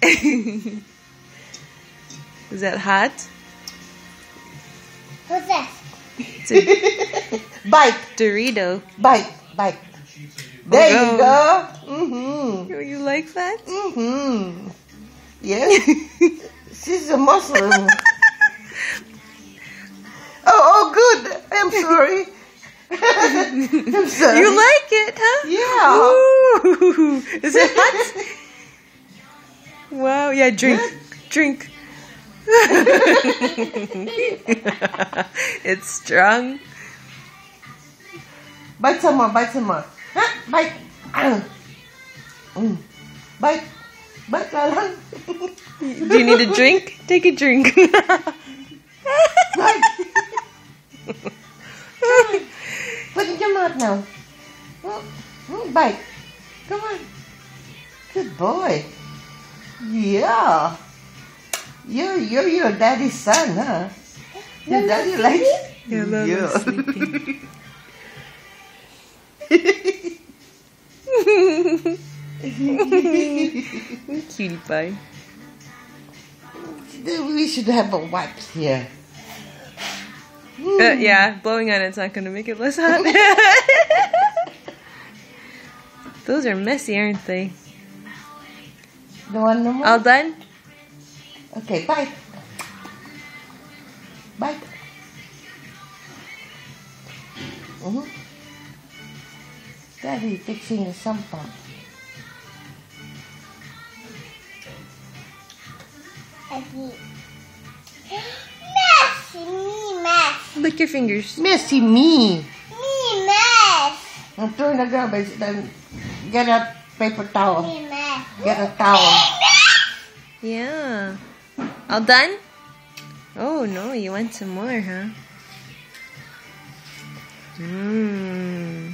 Is that hot? What's that? It's a Bite. Dorito. Bite. There Oh, you go. Mm-hmm. You like that? Mm-hmm. Yes. She's a Muslim. Oh, good. I'm sorry. I'm sorry. You like it, huh? Yeah. Ooh. Is it hot? Wow. Yeah, drink. Drink. It's strong. Bite some more. Huh? Bite. Bite. Bite, Lalang. Do you need a drink? Take a drink. Bite. Put it in your mouth now. Bite. Come on. Good boy. Yeah. You're your daddy's son, huh? Your daddy likes Yeah, Lola's sleeping. Cutie pie. We should have a wipe here. Yeah, blowing on it's not gonna make it less hot. Those are messy, aren't they? You want no more? All done? Okay, bite. Bite. Daddy fixing the sampan. Lick your fingers. Messy me. Me mess. Now turn the garbage, then get a paper towel. Me mess. Get a towel. Yeah. All done? Oh no, you want some more, huh? Mmm.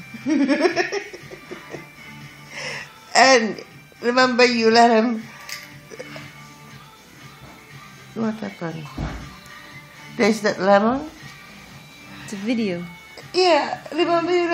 And remember, you let him. What happened? Taste that lemon? It's a video. Yeah, remember you let